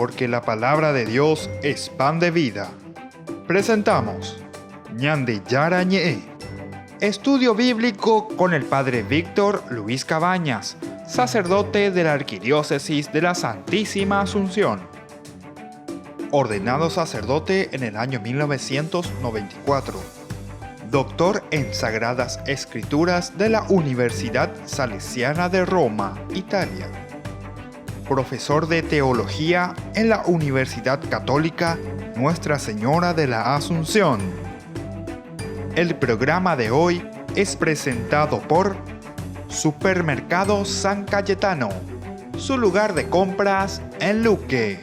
porque la palabra de Dios es pan de vida. Presentamos Ñande Yara Ñe, estudio bíblico con el Padre Víctor Luis Cabañas, sacerdote de la Arquidiócesis de la Santísima Asunción. Ordenado sacerdote en el año 1994. Doctor en Sagradas Escrituras de la Universidad Salesiana de Roma, Italia. Profesor de Teología en la Universidad Católica Nuestra Señora de la Asunción. El programa de hoy es presentado por Supermercado San Cayetano, su lugar de compras en Luque.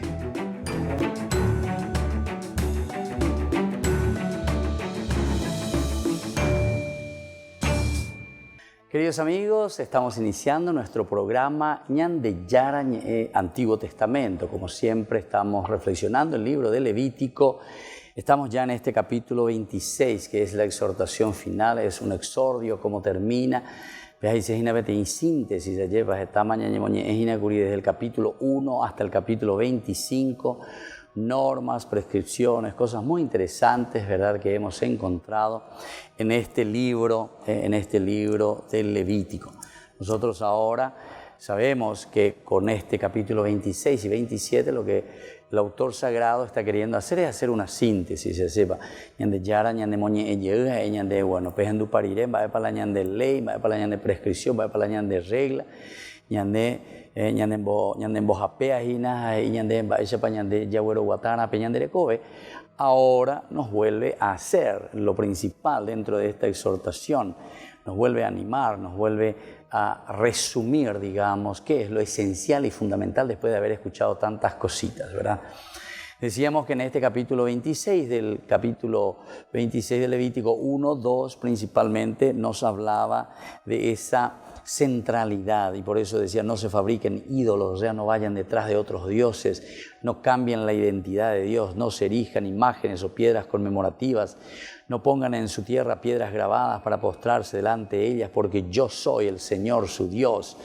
Queridos amigos, estamos iniciando nuestro programa Ñande Yara Ñe, Antiguo Testamento. Como siempre, estamos reflexionando el libro de Levítico. Estamos ya en este capítulo 26, que es la exhortación final, es un exordio, cómo termina. Desde el capítulo 1 hasta el capítulo 25, normas, prescripciones, cosas muy interesantes, ¿verdad?, que hemos encontrado en este libro del Levítico. Nosotros ahora sabemos que con este capítulo 26 y 27 lo que el autor sagrado está queriendo hacer es hacer una síntesis, se sepa. Ñande yara, ñande moñe ñande, bueno, pejendu parirem, va para la ñande ley, va para la ñande prescripción, va para la ñande regla, ñande ñande japea hina y ñande baisha pa ñande yagüero guatana pe ñande recobe. Ahora nos vuelve a hacer lo principal dentro de esta exhortación, nos vuelve a animar, nos vuelve a resumir, digamos, qué es lo esencial y fundamental después de haber escuchado tantas cositas, ¿verdad? Decíamos que en este capítulo 26 del Levítico 1, 2 principalmente nos hablaba de esa centralidad, y por eso decía: no se fabriquen ídolos, o sea, no vayan detrás de otros dioses, no cambien la identidad de Dios, no se erijan imágenes o piedras conmemorativas, no pongan en su tierra piedras grabadas para postrarse delante de ellas, porque yo soy el Señor su Dios.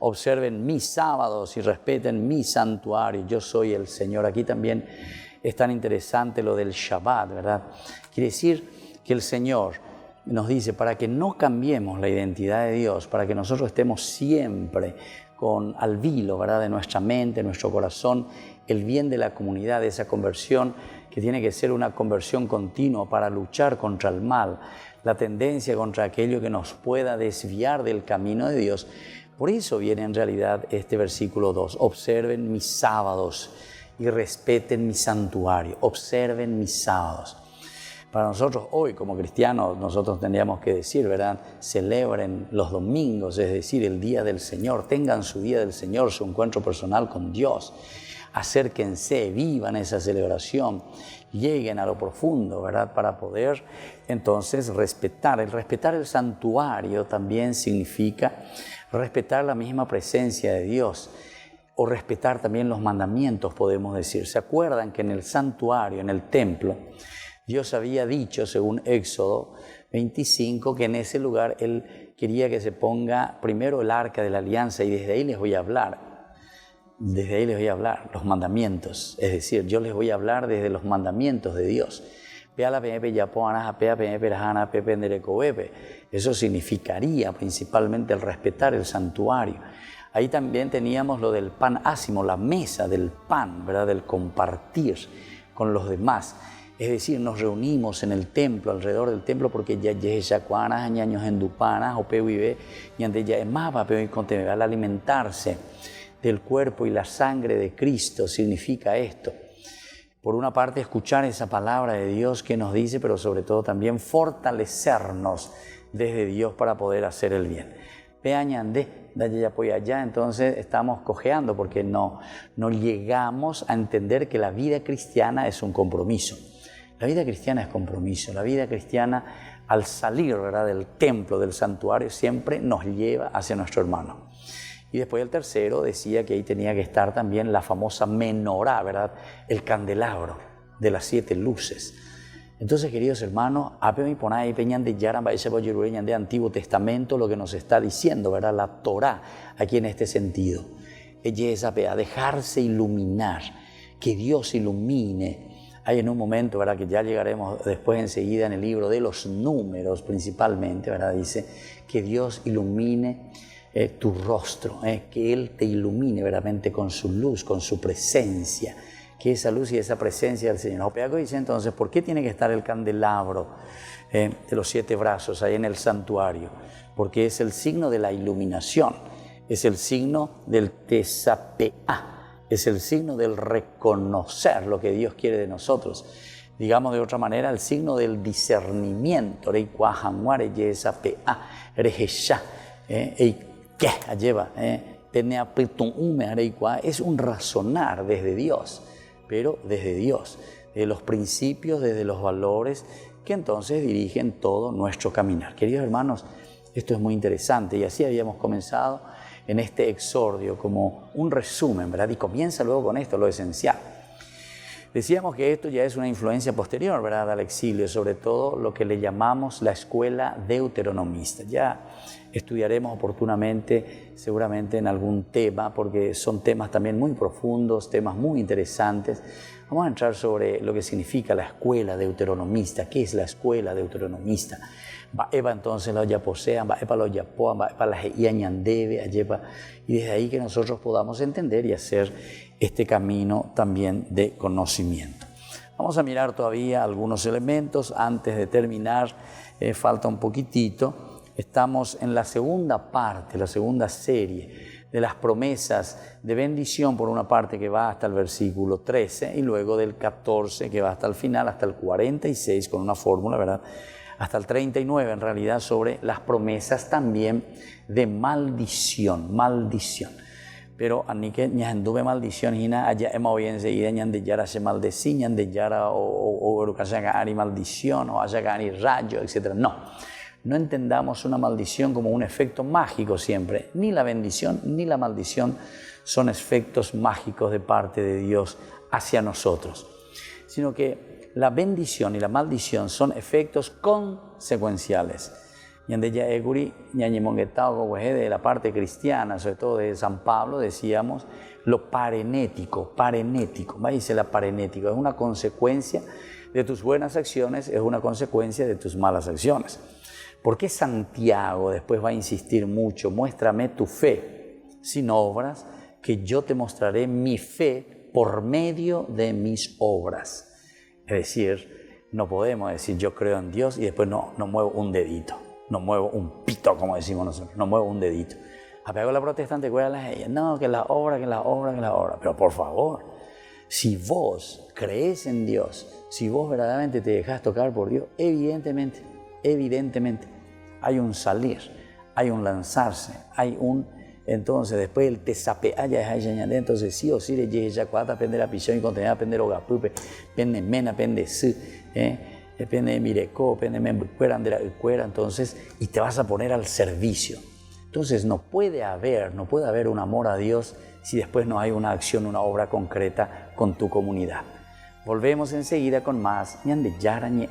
Observen mis sábados y respeten mi santuario, yo soy el Señor. Aquí también es tan interesante lo del Shabbat, ¿verdad? Quiere decir que el Señor nos dice, para que no cambiemos la identidad de Dios, para que nosotros estemos siempre al vilo, ¿verdad?, de nuestra mente, nuestro corazón, el bien de la comunidad, de esa conversión que tiene que ser una conversión continua para luchar contra el mal, la tendencia contra aquello que nos pueda desviar del camino de Dios. Por eso viene en realidad este versículo 2, observen mis sábados y respeten mi santuario, observen mis sábados. Para nosotros hoy como cristianos, nosotros tendríamos que decir, ¿verdad?, celebren los domingos, es decir, el día del Señor, tengan su día del Señor, su encuentro personal con Dios, acérquense, vivan esa celebración, lleguen a lo profundo, ¿verdad?, para poder entonces respetar. El respetar el santuario también significa respetar la misma presencia de Dios, o respetar también los mandamientos, podemos decir. ¿Se acuerdan que en el santuario, en el templo, Dios había dicho, según Éxodo 25, que en ese lugar Él quería que se ponga primero el arca de la alianza, y desde ahí les voy a hablar. Desde ahí les voy a hablar, los mandamientos. Es decir, yo les voy a hablar desde los mandamientos de Dios. Eso significaría principalmente el respetar el santuario. Ahí también teníamos lo del pan ácimo, la mesa del pan, ¿verdad?, del compartir con los demás. Es decir, nos reunimos en el templo, alrededor del templo, porque ya yacuanas, ñaños endupanas, o vive, y ante ya es más, al alimentarse del cuerpo y la sangre de Cristo significa esto. Por una parte, escuchar esa palabra de Dios que nos dice, pero sobre todo también fortalecernos desde Dios para poder hacer el bien. Allá, entonces estamos cojeando porque no llegamos a entender que la vida cristiana es un compromiso. La vida cristiana es compromiso. La vida cristiana, al salir, ¿verdad?, del templo, del santuario, siempre nos lleva hacia nuestro hermano. Y después el tercero decía que ahí tenía que estar también la famosa menorá, ¿verdad?, el candelabro de las 7 luces. Entonces, queridos hermanos, de Antiguo Testamento, lo que nos está diciendo, ¿verdad?, la Torá, aquí en este sentido, a dejarse iluminar. que Dios ilumine. Hay en un momento, ¿verdad?, que ya llegaremos después enseguida en el libro de los Números principalmente, ¿verdad?, dice que Dios ilumine tu rostro, que Él te ilumine verdaderamente con su luz, con su presencia, que esa luz y esa presencia del Señor. Opeaco dice entonces, ¿por qué tiene que estar el candelabro de los 7 brazos ahí en el santuario? Porque es el signo de la iluminación, es el signo del tesapeá, es el signo del reconocer lo que Dios quiere de nosotros. Digamos de otra manera, el signo del discernimiento. Es un razonar desde Dios, pero desde Dios, de los principios, desde los valores que entonces dirigen todo nuestro caminar. Queridos hermanos, esto es muy interesante y así habíamos comenzado en este exordio como un resumen, ¿verdad? Y comienza luego con esto, lo esencial. Decíamos que esto ya es una influencia posterior, ¿verdad?, al exilio, sobre todo lo que le llamamos la escuela deuteronomista. Ya estudiaremos oportunamente, seguramente en algún tema, porque son temas también muy profundos, temas muy interesantes. Vamos a entrar sobre lo que significa la escuela deuteronomista. ¿Qué es la escuela deuteronomista? Eva entonces la yaposean, va los yapoan, va la yañandebe, y desde ahí que nosotros podamos entender y hacer este camino también de conocimiento. Vamos a mirar todavía algunos elementos antes de terminar, falta un poquitito. Estamos en la segunda parte, la segunda serie de las promesas de bendición, por una parte que va hasta el versículo 13 y luego del 14 que va hasta el final, hasta el 46 con una fórmula, ¿verdad?, hasta el 39 en realidad, sobre las promesas también de maldición, maldición. Pero anique ñanduve maldición hina allá hemos hoy enseguida ñandeyara se maldecí, ñandeyara o ari maldición o haya ari rayo, etc. No entendamos una maldición como un efecto mágico siempre. Ni la bendición ni la maldición son efectos mágicos de parte de Dios hacia nosotros, sino que la bendición y la maldición son efectos consecuenciales. De la parte cristiana, sobre todo de San Pablo, decíamos lo parenético. Dice la parenético, es una consecuencia de tus buenas acciones, es una consecuencia de tus malas acciones. ¿Por qué Santiago después va a insistir mucho? Muéstrame tu fe sin obras, que yo te mostraré mi fe por medio de mis obras. Es decir, no podemos decir yo creo en Dios y después no muevo un dedito, no muevo un pito, como decimos nosotros, no muevo un dedito. Apego a la protestante, cuérdala ella, no, que la obra. Pero por favor, si vos crees en Dios, si vos verdaderamente te dejas tocar por Dios, evidentemente, hay un salir, hay un lanzarse, hay un... Entonces, después el tesapea ya es allá, entonces sí o sí le llega ya cuata pende la pisión y contenía pende ogapupe, pende mena, pende su, pende mireco, pende membucuera, andera, entonces, y te vas a poner al servicio. Entonces, no puede haber un amor a Dios si después no hay una acción, una obra concreta con tu comunidad. Volvemos enseguida con más ñande yarañe.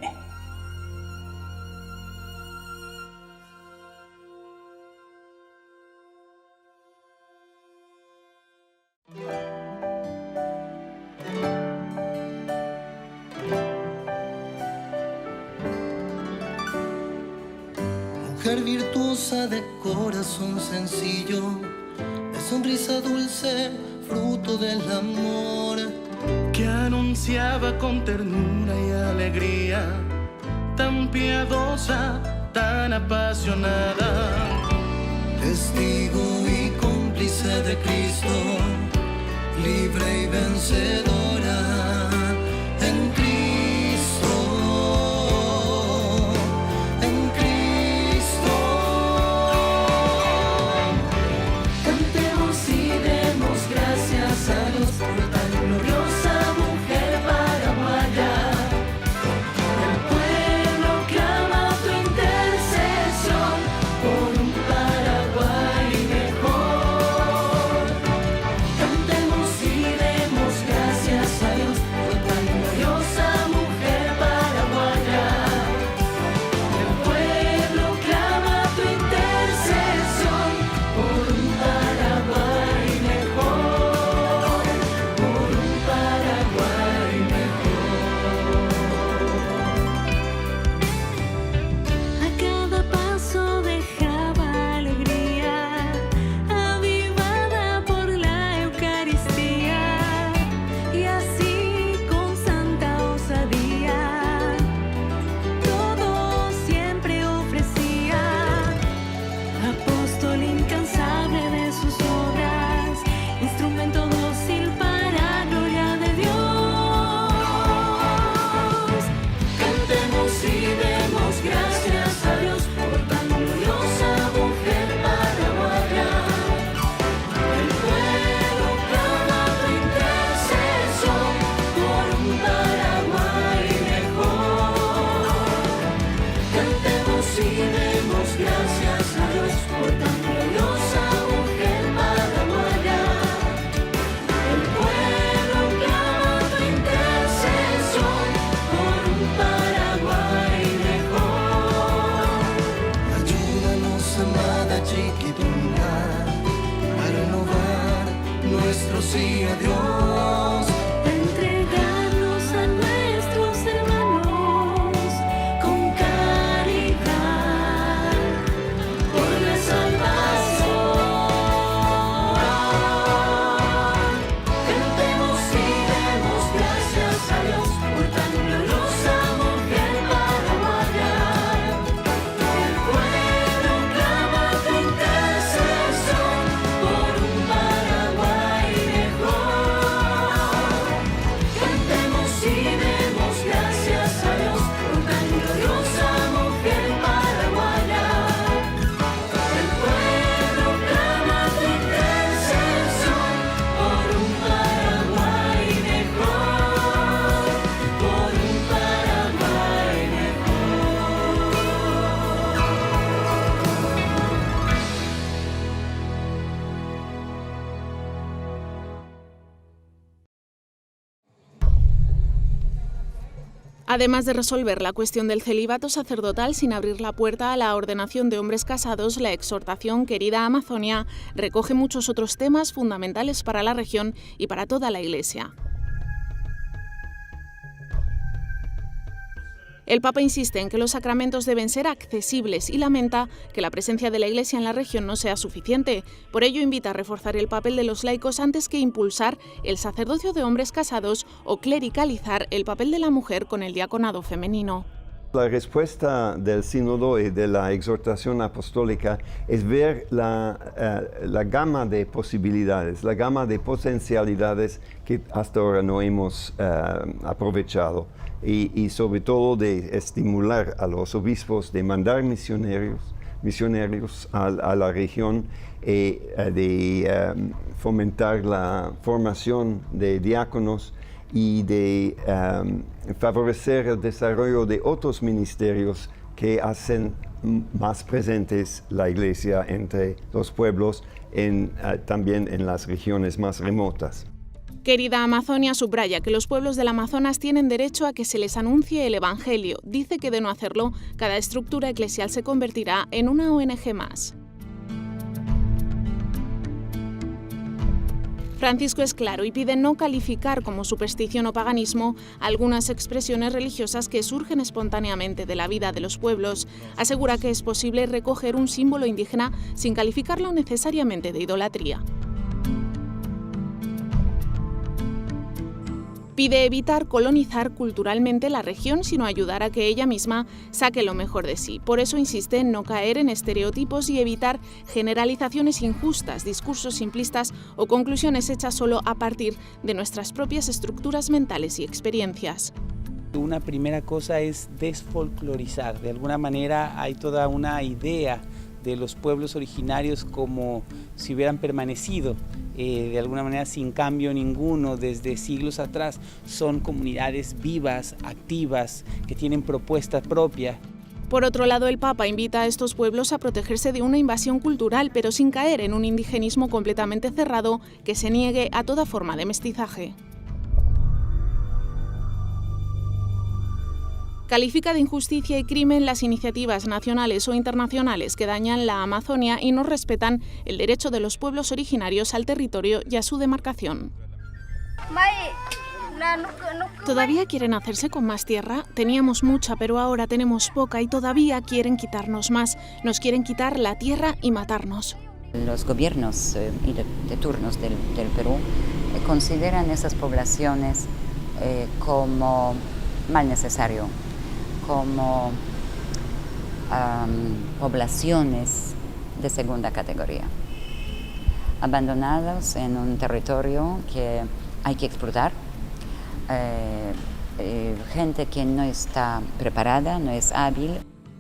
Mujer virtuosa de corazón sencillo, de sonrisa dulce, fruto del amor, que anunciaba con ternura y alegría, tan piadosa, tan apasionada, testigo y cómplice de Cristo, libre y vencedora en Cristo. sí a Dios. Entregarnos a nuestros hermanos con caridad por la salvación. Cantemos y demos gracias a Dios por tan gloriosa mujer paraguaya. El pueblo clama tu intercesión por un Paraguay mejor. Cantemos y demos gracias a Dios por tan gloriosa mujer paraguaya. El pueblo clama tu intercesión por un Paraguay mejor, por un Paraguay mejor. Además de resolver la cuestión del celibato sacerdotal sin abrir la puerta a la ordenación de hombres casados, la exhortación Querida Amazonia recoge muchos otros temas fundamentales para la región y para toda la Iglesia. El Papa insiste en que los sacramentos deben ser accesibles y lamenta que la presencia de la Iglesia en la región no sea suficiente. Por ello invita a reforzar el papel de los laicos antes que impulsar el sacerdocio de hombres casados o clericalizar el papel de la mujer con el diaconado femenino. La respuesta del sínodo y de la exhortación apostólica es ver la gama de posibilidades, la gama de potencialidades que hasta ahora no hemos aprovechado y sobre todo de estimular a los obispos de mandar misioneros a la región y de fomentar la formación de diáconos y de favorecer el desarrollo de otros ministerios que hacen más presentes la Iglesia entre los pueblos, también en las regiones más remotas. Querida Amazonia subraya que los pueblos del Amazonas tienen derecho a que se les anuncie el Evangelio. Dice que de no hacerlo, cada estructura eclesial se convertirá en una ONG más. Francisco es claro y pide no calificar como superstición o paganismo algunas expresiones religiosas que surgen espontáneamente de la vida de los pueblos. Asegura que es posible recoger un símbolo indígena sin calificarlo necesariamente de idolatría. Pide evitar colonizar culturalmente la región, sino ayudar a que ella misma saque lo mejor de sí. Por eso insiste en no caer en estereotipos y evitar generalizaciones injustas, discursos simplistas o conclusiones hechas solo a partir de nuestras propias estructuras mentales y experiencias. Una primera cosa es desfolclorizar. De alguna manera hay toda una idea de los pueblos originarios como si hubieran permanecido de alguna manera sin cambio ninguno desde siglos atrás. Son comunidades vivas, activas, que tienen propuestas propias. Por otro lado, el Papa invita a estos pueblos a protegerse de una invasión cultural, pero sin caer en un indigenismo completamente cerrado que se niegue a toda forma de mestizaje. Califica de injusticia y crimen las iniciativas nacionales o internacionales que dañan la Amazonia y no respetan el derecho de los pueblos originarios al territorio y a su demarcación. ¿Todavía quieren hacerse con más tierra? Teníamos mucha, pero ahora tenemos poca y todavía quieren quitarnos más. Nos quieren quitar la tierra y matarnos. Los gobiernos de turnos del Perú consideran esas poblaciones como mal necesario, como poblaciones de segunda categoría, abandonados en un territorio que hay que explotar, gente que no está preparada, no es hábil.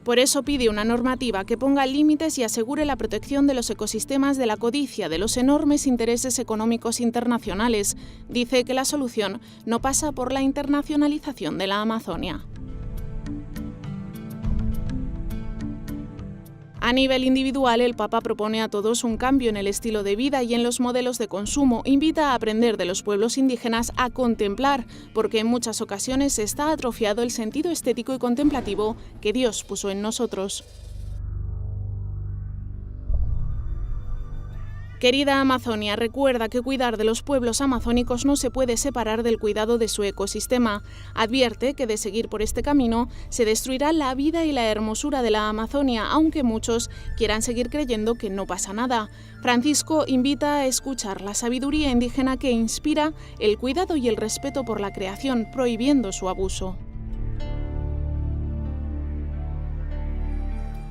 Por eso pide una normativa que ponga límites y asegure la protección de los ecosistemas de la codicia, de los enormes intereses económicos internacionales. Dice que la solución no pasa por la internacionalización de la Amazonia. A nivel individual, el Papa propone a todos un cambio en el estilo de vida y en los modelos de consumo. Invita a aprender de los pueblos indígenas a contemplar, porque en muchas ocasiones está atrofiado el sentido estético y contemplativo que Dios puso en nosotros. Querida Amazonia, recuerda que cuidar de los pueblos amazónicos no se puede separar del cuidado de su ecosistema. Advierte que de seguir por este camino se destruirá la vida y la hermosura de la Amazonia, aunque muchos quieran seguir creyendo que no pasa nada. Francisco invita a escuchar la sabiduría indígena que inspira el cuidado y el respeto por la creación, prohibiendo su abuso.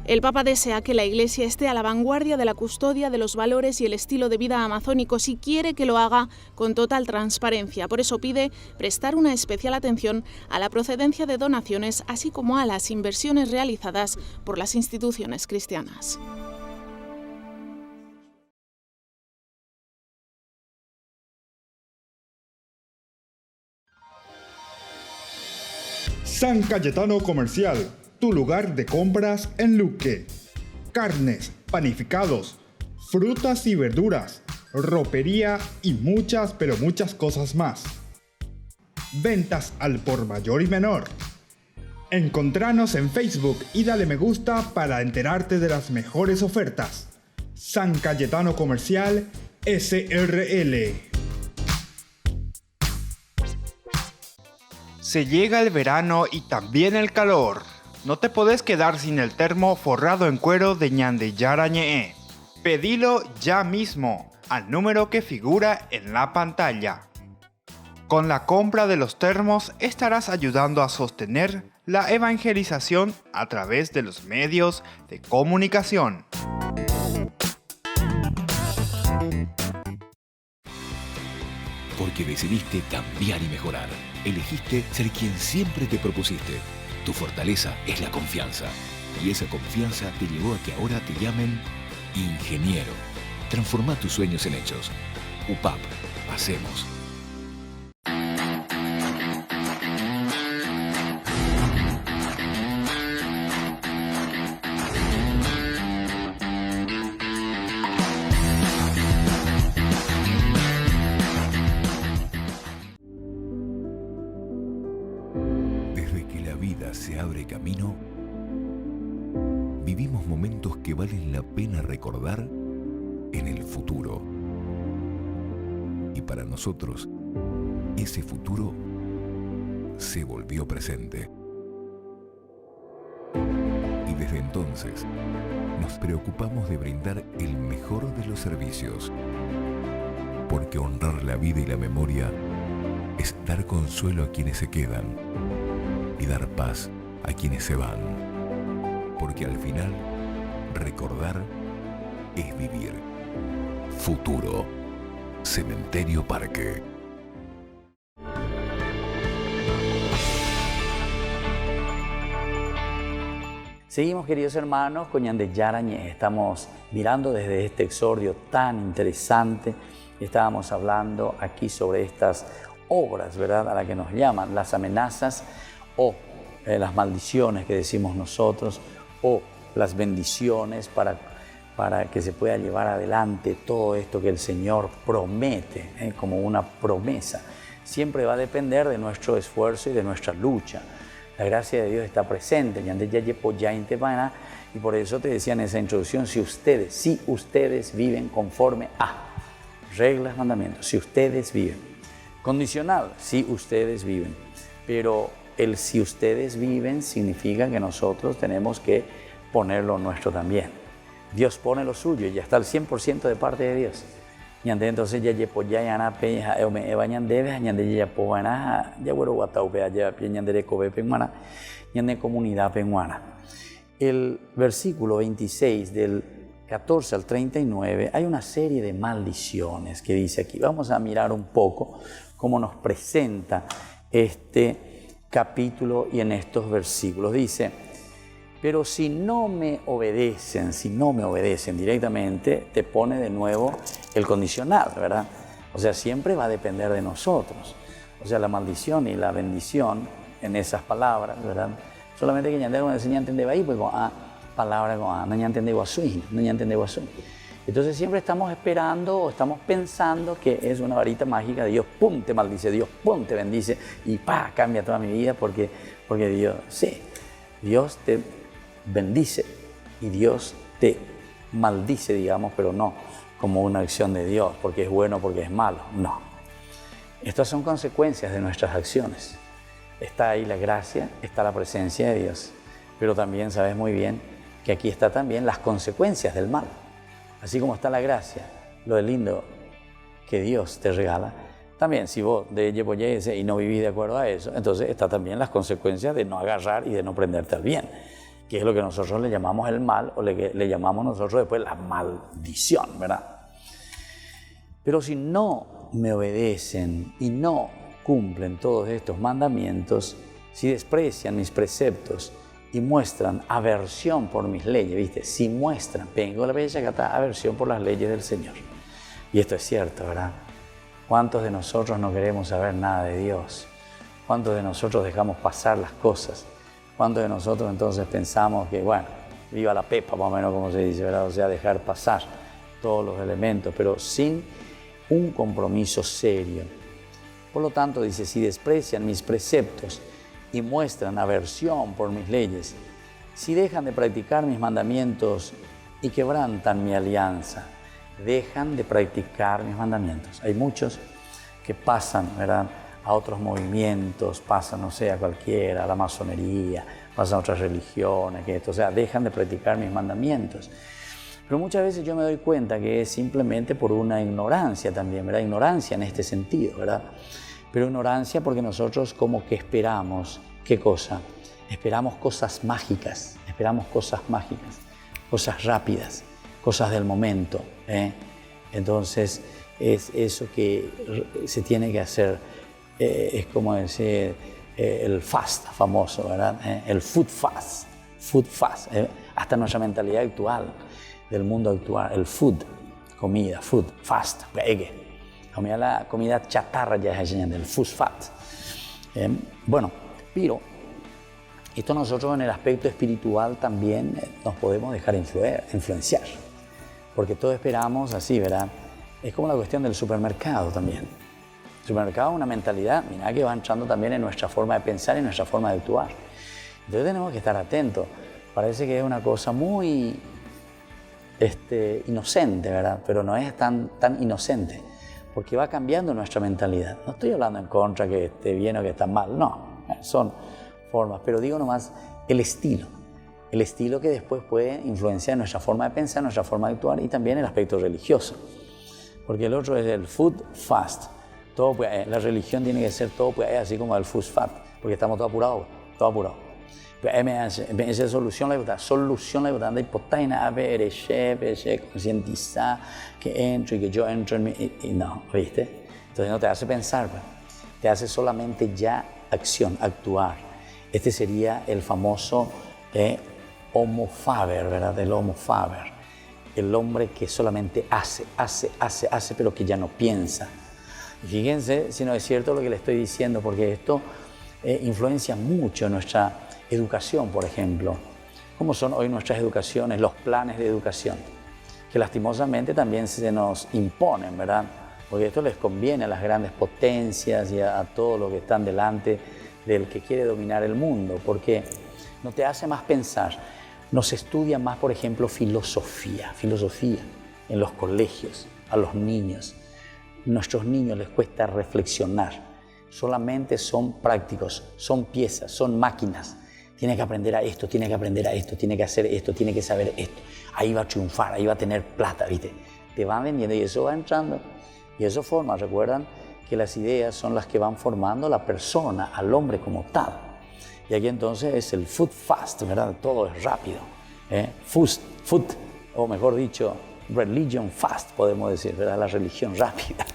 El Papa desea que la Iglesia esté a la vanguardia de la custodia de los valores y el estilo de vida amazónicos y quiere que lo haga con total transparencia. Por eso pide prestar una especial atención a la procedencia de donaciones, así como a las inversiones realizadas por las instituciones cristianas. San Cayetano Comercial, tu lugar de compras en Luque. Carnes, panificados, frutas y verduras, ropería y muchas, pero muchas cosas más. Ventas al por mayor y menor. Encontranos en Facebook y dale me gusta para enterarte de las mejores ofertas. San Cayetano Comercial SRL. Se llega el verano y también el calor. No te podés quedar sin el termo forrado en cuero de Ñandeyara Ñe'e. Pedilo ya mismo al número que figura en la pantalla. Con la compra de los termos estarás ayudando a sostener la evangelización a través de los medios de comunicación. Porque decidiste cambiar y mejorar. Elegiste ser quien siempre te propusiste. Tu fortaleza es la confianza. Y esa confianza te llevó a que ahora te llamen ingeniero. Transforma tus sueños en hechos. UPAP. Hacemos. Se abre camino, vivimos momentos que valen la pena recordar en el futuro. Y para nosotros, ese futuro se volvió presente. Y desde entonces, nos preocupamos de brindar el mejor de los servicios. Porque honrar la vida y la memoria es dar consuelo a quienes se quedan y dar paz a quienes se van. Porque al final, recordar es vivir. Futuro. Cementerio Parque. Seguimos, queridos hermanos, con Ñandeyara Ñe'e. Estamos mirando desde este exordio tan interesante. Estábamos hablando aquí sobre estas obras, ¿verdad?, a las que nos llaman las amenazas o las maldiciones que decimos nosotros, o las bendiciones para que se pueda llevar adelante todo esto que el Señor promete, como una promesa. Siempre va a depender de nuestro esfuerzo y de nuestra lucha. La gracia de Dios está presente, y por eso te decía en esa introducción, si ustedes viven conforme a reglas, mandamientos, si ustedes viven. Condicional, si ustedes viven, pero el si ustedes viven significa que nosotros tenemos que poner lo nuestro también. Dios pone lo suyo y ya está el 100% de parte de Dios. Entonces ya llepo ya yana pe me bañan debe ñande ya po bana ya bueno guatau pe ya pe ñande kobe penguana ñande comunidad penguana. El versículo 26 del 14 al 39 hay una serie de maldiciones que dice aquí. Vamos a mirar un poco cómo nos presenta este capítulo y en estos versículos. Dice, pero si no me obedecen directamente, te pone de nuevo el condicional, ¿verdad? O sea, siempre va a depender de nosotros. O sea, la maldición y la bendición en esas palabras, ¿verdad? Solamente que ñandero enseña a entender ahí, pues con palabra con no ya entendé guasui. Entonces siempre estamos esperando o estamos pensando que es una varita mágica de Dios, pum, te maldice, Dios, pum, te bendice y pa, cambia toda mi vida porque Dios te bendice y Dios te maldice, digamos, pero no como una acción de Dios, porque es bueno, porque es malo. No. Estas son consecuencias de nuestras acciones. Está ahí la gracia, está la presencia de Dios. Pero también sabes muy bien que aquí está también las consecuencias del mal. Así como está la gracia, lo de lindo que Dios te regala, también si vos de Yepoyese y no vivís de acuerdo a eso, entonces está también las consecuencias de no agarrar y de no prenderte al bien, que es lo que nosotros le llamamos el mal, o le llamamos nosotros después la maldición, ¿verdad? Pero si no me obedecen y no cumplen todos estos mandamientos, si desprecian mis preceptos y muestran aversión por mis leyes, ¿viste? Si muestran, vengo a la bella que está aversión por las leyes del Señor. Y esto es cierto, ¿verdad? ¿Cuántos de nosotros no queremos saber nada de Dios? ¿Cuántos de nosotros dejamos pasar las cosas? ¿Cuántos de nosotros entonces pensamos que, bueno, viva la pepa, más o menos como se dice, ¿verdad? O sea, dejar pasar todos los elementos, pero sin un compromiso serio. Por lo tanto, dice, si desprecian mis preceptos y muestran aversión por mis leyes, si dejan de practicar mis mandamientos y quebrantan mi alianza, dejan de practicar mis mandamientos. Hay muchos que pasan, ¿verdad?, a otros movimientos, pasan, no sé, a cualquiera, a la masonería, pasan a otras religiones, o sea, dejan de practicar mis mandamientos. Pero muchas veces yo me doy cuenta que es simplemente por una ignorancia también, ¿verdad? Ignorancia en este sentido, ¿verdad? Pero ignorancia porque nosotros como que esperamos, ¿qué cosa? Esperamos cosas mágicas, cosas rápidas, cosas del momento, ¿eh? Entonces es eso que se tiene que hacer, es como decir el fast famoso, ¿verdad? El food fast, hasta nuestra mentalidad actual, del mundo actual, el food, comida, food, fast, la comida chatarra ya es el food fast. Bueno, pero esto nosotros en el aspecto espiritual también nos podemos dejar influenciar. Porque todos esperamos así, ¿verdad? Es como la cuestión del supermercado también. El supermercado es una mentalidad, mira, que va entrando también en nuestra forma de pensar y en nuestra forma de actuar. Entonces tenemos que estar atentos. Parece que es una cosa muy inocente, ¿verdad? Pero no es tan inocente, porque va cambiando nuestra mentalidad. No estoy hablando en contra que esté bien o que está mal, no. Son formas, pero digo nomás el estilo que después puede influenciar nuestra forma de pensar, nuestra forma de actuar y también el aspecto religioso. Porque el otro es el food fast. Todo puede, la religión tiene que ser todo puede, así como el food fast, porque estamos todo apurados. Esa solución la importante, hipotaina, a ver, concientizar, que entro y que yo entro en mi... Y no, ¿viste? Entonces no te hace pensar, te hace solamente ya acción, actuar. Este sería el famoso homo faber, ¿verdad? El homo faber, el hombre que solamente hace, pero que ya no piensa. Y fíjense si no es cierto lo que le estoy diciendo, porque esto influencia mucho nuestra educación, por ejemplo. ¿Cómo son hoy nuestras educaciones, los planes de educación? Que lastimosamente también se nos imponen, ¿verdad? Porque esto les conviene a las grandes potencias y a todo lo que están delante del que quiere dominar el mundo, porque no te hace más pensar. Nos estudia más, por ejemplo, filosofía en los colegios, a los niños. Nuestros niños les cuesta reflexionar, solamente son prácticos, son piezas, son máquinas. Tiene que aprender a esto, tiene que aprender a esto, tiene que hacer esto, tiene que saber esto. Ahí va a triunfar, ahí va a tener plata, ¿viste? Te van vendiendo y eso va entrando. Y eso forma, recuerdan que las ideas son las que van formando la persona, al hombre como tal. Y aquí entonces es el food fast, ¿verdad? Todo es rápido. Food, o mejor dicho, religion fast, podemos decir, ¿verdad? La religión rápida.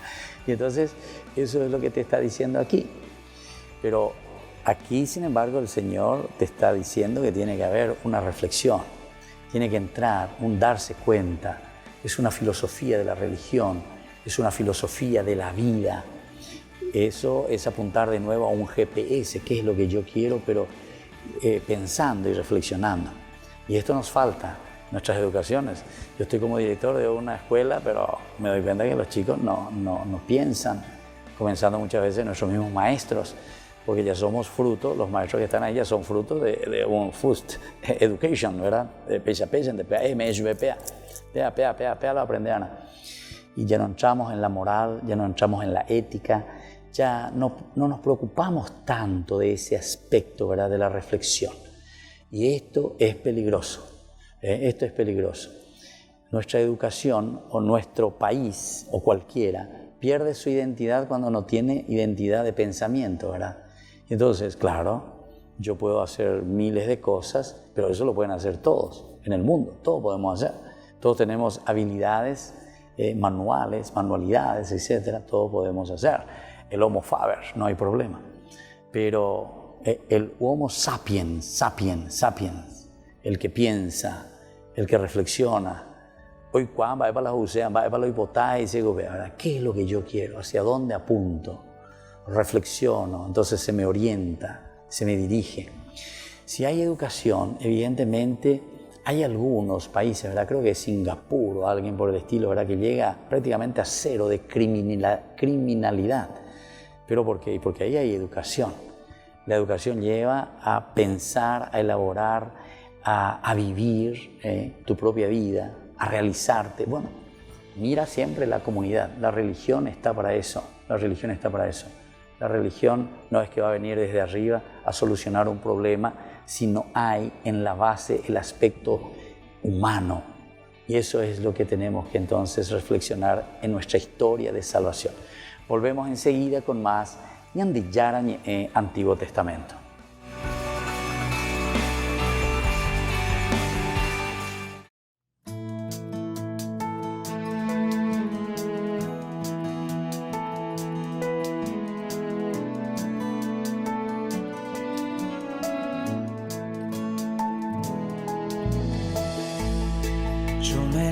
Y entonces eso es lo que te está diciendo aquí. Pero aquí, sin embargo, el Señor te está diciendo que tiene que haber una reflexión, tiene que entrar, un darse cuenta. Es una filosofía de la religión, es una filosofía de la vida. Eso es apuntar de nuevo a un GPS, qué es lo que yo quiero, pero pensando y reflexionando. Y esto nos falta en nuestras educaciones. Yo estoy como director de una escuela, pero me doy cuenta que los chicos no piensan, comenzando muchas veces nuestros mismos maestros. porque ya somos fruto, los maestros que están ahí ya son fruto de un first education, ¿verdad? De pecha, de PA, lo aprenderán. Y ya no entramos en la moral, ya no entramos en la ética, ya no nos preocupamos tanto de ese aspecto, ¿verdad? De la reflexión. Y esto es peligroso, esto es peligroso. Nuestra educación o nuestro país o cualquiera pierde su identidad cuando no tiene identidad de pensamiento, ¿verdad? Entonces, claro, yo puedo hacer miles de cosas, pero eso lo pueden hacer todos en el mundo, todos podemos hacer. Todos tenemos habilidades manualidades, etcétera, todos podemos hacer. El Homo faber, no hay problema. Pero el Homo sapiens, el que piensa, el que reflexiona, hoy cuando va para la usean, va para la hipótesis, ¿qué es lo que yo quiero? ¿Hacia dónde apunto? Reflexiono, entonces se me orienta, se me dirige. Si hay educación, evidentemente hay algunos países, ¿verdad? Creo que Singapur o alguien por el estilo, ¿verdad? Que llega prácticamente a cero de criminalidad. ¿Pero por qué? Porque ahí hay educación. La educación lleva a pensar, a elaborar, a vivir tu propia vida, a realizarte. Bueno, mira siempre la comunidad. La religión está para eso. La religión está para eso. La religión no es que va a venir desde arriba a solucionar un problema, sino hay en la base el aspecto humano. Y eso es lo que tenemos que entonces reflexionar en nuestra historia de salvación. Volvemos enseguida con más Ñandillara Antiguo Testamento.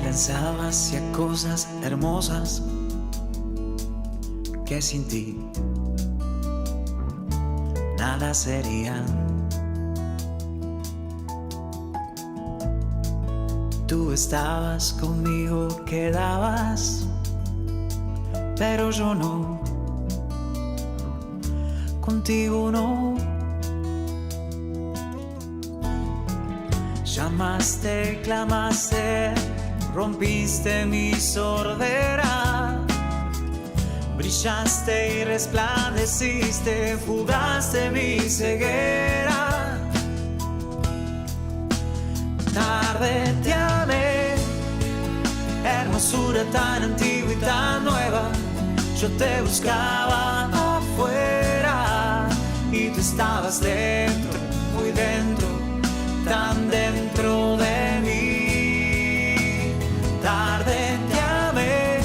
Pensaba hacia cosas hermosas que sin ti nada serían. Tú estabas conmigo, quedabas, pero yo no, contigo no. Llamaste, clamaste, rompiste mi sordera, brillaste y resplandeciste, fugaste mi ceguera. Tarde te amé, hermosura tan antigua y tan nueva. Yo te buscaba afuera y tú estabas dentro, muy dentro, tan dentro de mí. Tarde te amé,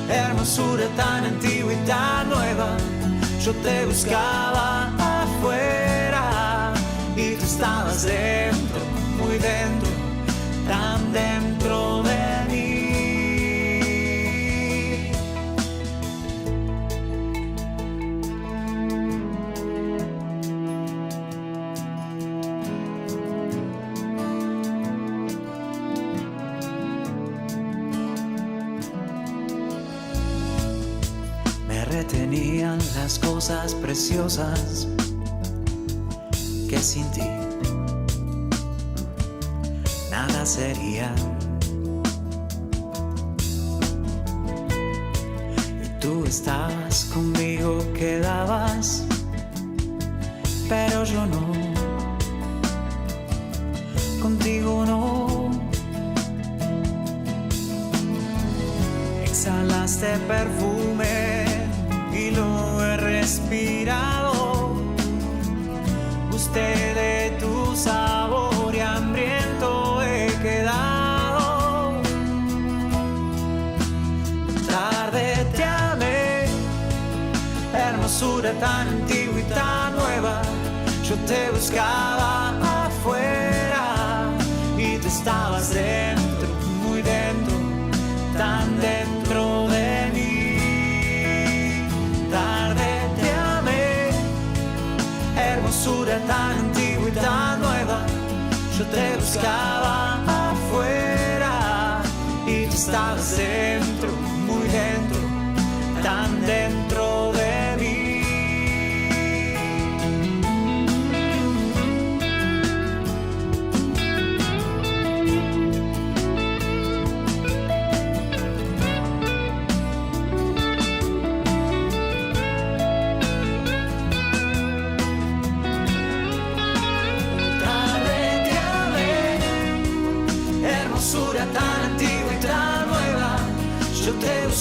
hermosura tan antigua y tan nueva. Yo te buscaba afuera y tú estabas dentro, muy dentro, tan dentro de mí. Retenían las cosas preciosas que sin ti nada serían. Y tú estabas conmigo, quedabas, pero yo no, contigo no. Exhalaste perfume y lo he respirado. Gusté de tu sabor y hambriento he quedado. Tarde te amé, hermosura tan antigua y tan nueva. Yo te buscaba afuera y tú estabas dentro, muy dentro, tan dentro de mí. Tarde te amé, hermosura tan antigua y tan nueva. Yo te buscaba afuera y tú estabas dentro, muy dentro, tan dentro de mí.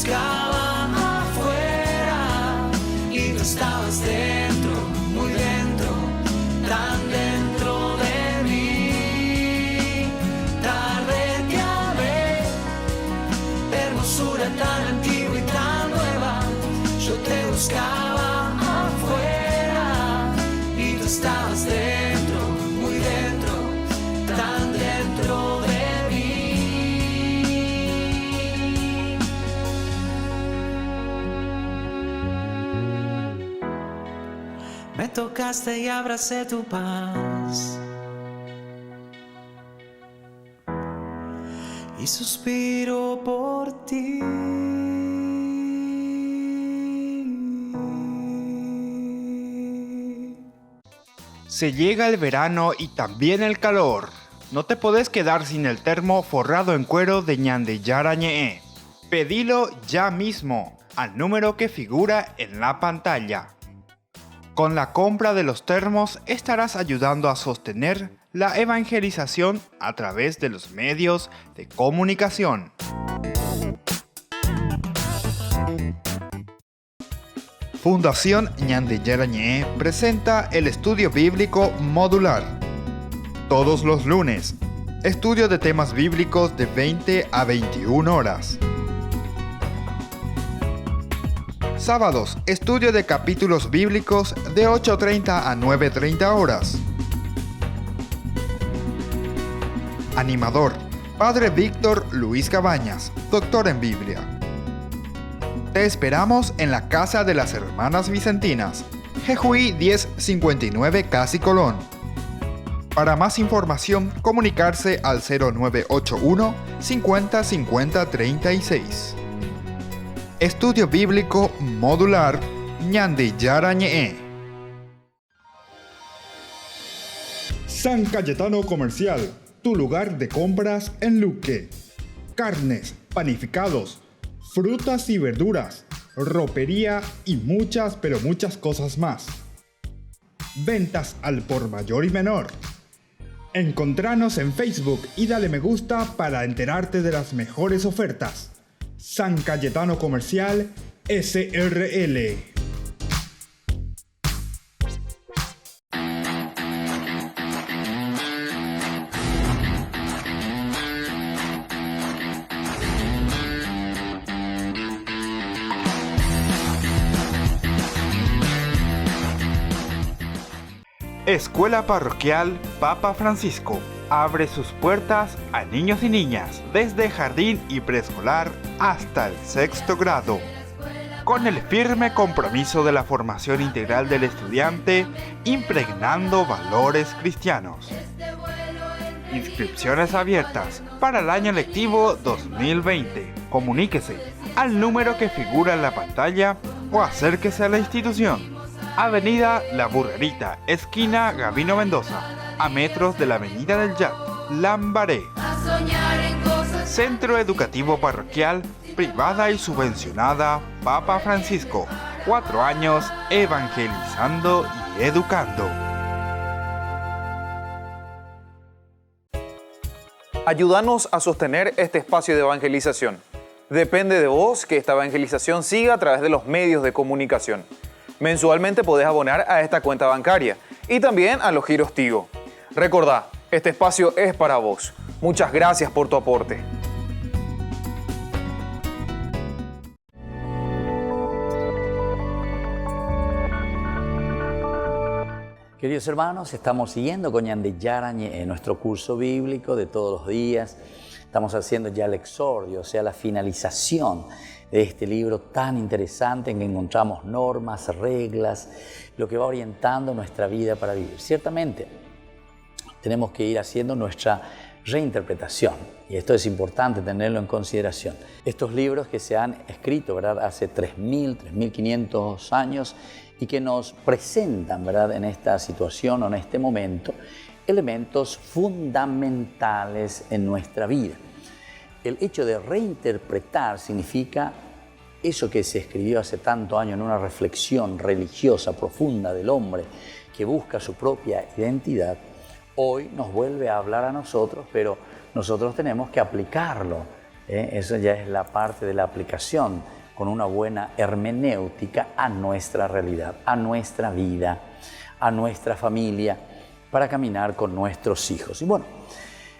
buscaba afuera y tú estabas dentro, muy dentro, tan dentro de mí. Tarde te amé, hermosura tan antigua y tan nueva. Yo te buscaba afuera y tú estabas dentro, muy dentro, tan dentro de mí. Me tocaste y abracé tu paz y suspiro por ti. Se llega el verano y también el calor. No te podés quedar sin el termo forrado en cuero de Ñandeyara Ñe'e. Pedilo ya mismo al número que figura en la pantalla. Con la compra de los termos estarás ayudando a sostener la evangelización a través de los medios de comunicación. Fundación Ñandeyara Ñe'e presenta el estudio bíblico modular. Todos los lunes, estudio de temas bíblicos de 20 a 21 horas. Sábados, estudio de capítulos bíblicos de 8:30 a 9:30 horas. Animador, Padre Víctor Luis Cabañas, doctor en Biblia. Te esperamos en la Casa de las Hermanas Vicentinas, Jejuí 1059 Casi Colón. Para más información, comunicarse al 0981 50 50 36. Estudio Bíblico Modular Ñandeyara Ñe'e. San Cayetano Comercial, tu lugar de compras en Luque. Carnes, panificados, frutas y verduras, ropería y muchas pero muchas cosas más. Ventas al por mayor y menor. Encontranos en Facebook y dale me gusta para enterarte de las mejores ofertas. San Cayetano Comercial SRL. Escuela Parroquial Papa Francisco abre sus puertas a niños y niñas desde jardín y preescolar hasta el 6º grado, con el firme compromiso de la formación integral del estudiante, impregnando valores cristianos. Inscripciones abiertas para el año lectivo 2020. Comuníquese al número que figura en la pantalla o acérquese a la institución. Avenida La Burrerita, esquina Gabino Mendoza, a metros de la Avenida del Yat, Lambaré. Centro Educativo Parroquial, privada y subvencionada Papa Francisco. 4 años evangelizando y educando. Ayúdanos a sostener este espacio de evangelización. Depende de vos que esta evangelización siga a través de los medios de comunicación. Mensualmente podés abonar a esta cuenta bancaria y también a los giros Tigo. Recordá, este espacio es para vos. Muchas gracias por tu aporte. Queridos hermanos, estamos siguiendo con Ñandeyara Ñe'e, nuestro curso bíblico de todos los días. Estamos haciendo ya el exordio, o sea, la finalización de este libro tan interesante en que encontramos normas, reglas, lo que va orientando nuestra vida para vivir. Ciertamente, tenemos que ir haciendo nuestra reinterpretación, y esto es importante tenerlo en consideración. Estos libros que se han escrito, ¿verdad?, hace 3.000, 3.500 años, y que nos presentan, ¿verdad?, en esta situación o en este momento, elementos fundamentales en nuestra vida. El hecho de reinterpretar significa eso que se escribió hace tanto años en una reflexión religiosa profunda del hombre que busca su propia identidad, hoy nos vuelve a hablar a nosotros, pero nosotros tenemos que aplicarlo Eso ya es la parte de la aplicación con una buena hermenéutica a nuestra realidad, a nuestra vida, a nuestra familia, para caminar con nuestros hijos. Y bueno,